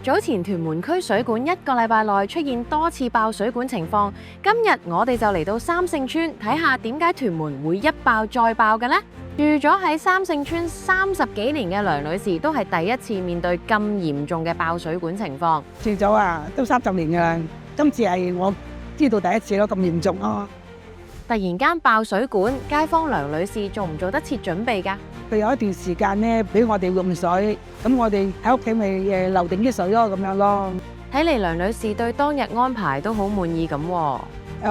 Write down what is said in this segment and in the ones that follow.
早前屯門區水管1個禮拜內出現多次爆水管情況，今日我哋就嚟到三聖村睇下點解屯門會一爆再爆嘅呢？住咗喺三聖村30幾年嘅梁女士都係第一次面對咁嚴重嘅爆水管情況。住咗啊，都30年㗎啦，今次係我知道第一次咯，咁嚴重咯。突然間爆水管，街坊梁女士做唔做得切準備㗎？佢有一段時間咧，俾我哋用水，咁我哋喺屋企咪留定啲水咯，咁樣咯。睇嚟梁女士對當日安排都好滿意咁喎。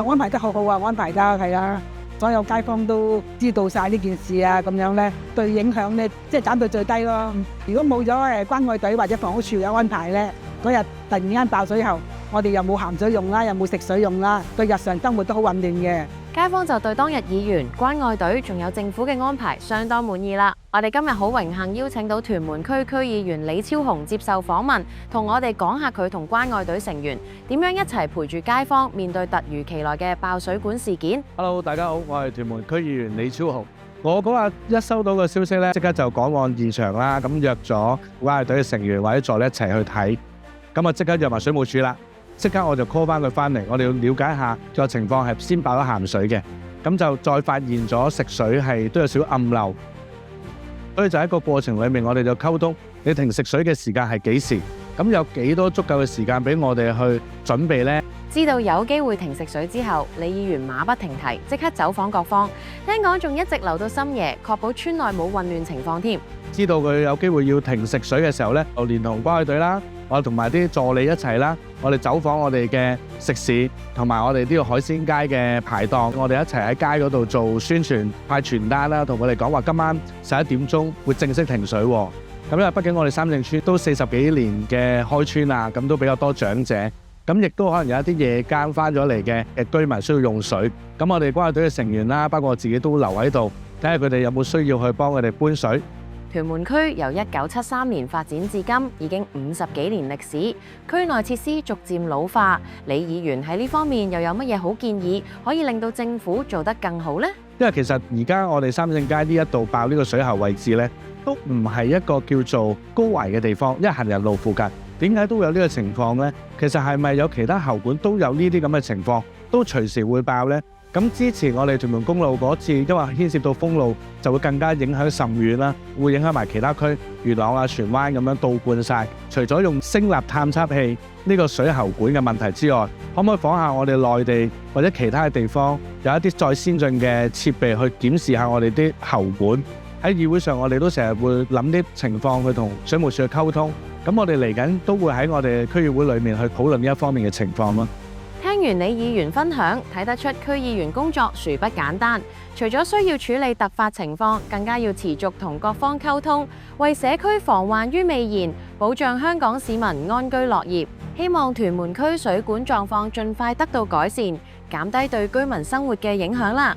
安排得好好啊，安排得係啊，所有街坊都知道晒呢件事啊，咁樣咧對影響咧即係減到最低咯。如果冇咗關愛隊或者房屋處嘅安排咧，嗰日突然間爆水後，我哋又冇鹹水用啦，又冇食水用啦，對日常生活都好混亂嘅。街坊就對當日議員、關愛隊仲有政府嘅安排相當滿意啦。我哋今日好榮幸邀請到屯門區區議員李超雄接受訪問，同我哋講下佢同關愛隊成員點樣一齊陪住街坊面對突如其來嘅爆水管事件。Hello， 大家好，我係屯門區議員李超雄。我嗰日一收到個消息咧，即刻就趕往現場啦，咁約咗關愛隊嘅成員或者助理一齊去睇，咁啊即刻約埋水務署啦。即刻我就 call 翻佢翻嚟，我哋要了解下個情況係先爆咗鹹水嘅，咁就再發現咗食水係都有少少暗漏，所以就喺個過程裡面，我哋就溝通，你停食水嘅時間係幾時？咁有幾多足夠嘅時間俾我哋去準備呢？知道有機會停食水之後，李議員馬不停蹄，即刻走訪各方，聽講仲一直留到深夜，確保村內冇混亂情況添。知道佢有機會要停食水嘅時候呢，就連同關愛隊啦，我同埋啲助理一齊啦，我哋走訪我哋嘅食肆，同埋我哋呢個海鮮街嘅排檔，我哋一齊喺街嗰度做宣傳，派傳單啦，同佢哋講話今晚11點鐘會正式停水喎。咁因為畢竟我哋三聖村都40幾年嘅開村啦，咁都比較多長者，咁亦都可能有一啲夜間翻咗嚟嘅居民需要用水，咁我哋關愛隊嘅成員啦，包括我自己都留喺度，睇下佢哋有冇需要去幫佢哋搬水。屯門區由1973年發展至今，已經50幾年歷史，區內設施逐漸老化。李議員喺呢方面又有乜嘢好建議，可以令到政府做得更好呢？因為其實而家我哋三聖街呢一度爆呢個水喉位置呢，都唔係一個叫做高危嘅地方，因為行人路附近，點解都會有呢個情況呢？其實係咪有其他喉管都有呢啲咁嘅情況，都隨時會爆呢？咁之前我哋屯門公路嗰次，因為牽涉到封路，就會更加影響甚遠啦，會影響埋其他區，元朗啊、荃灣咁樣倒灌晒。除咗用聲納探測器呢個水喉管嘅問題之外，可唔可以仿下我哋內地或者其他嘅地方有一啲再先進嘅設備去檢視下我哋啲喉管？喺議會上，我哋都成日會諗啲情況去同水務署去溝通。咁我哋嚟緊都會喺我哋區議會裏面去討論呢一方面嘅情況咯。聽完李議員分享，睇得出區議員工作殊不簡單。除咗需要處理突發情況，更加要持續同各方溝通，為社區防患於未然，保障香港市民安居樂業。希望屯門區水管狀況盡快得到改善，減低對居民生活嘅影響啦。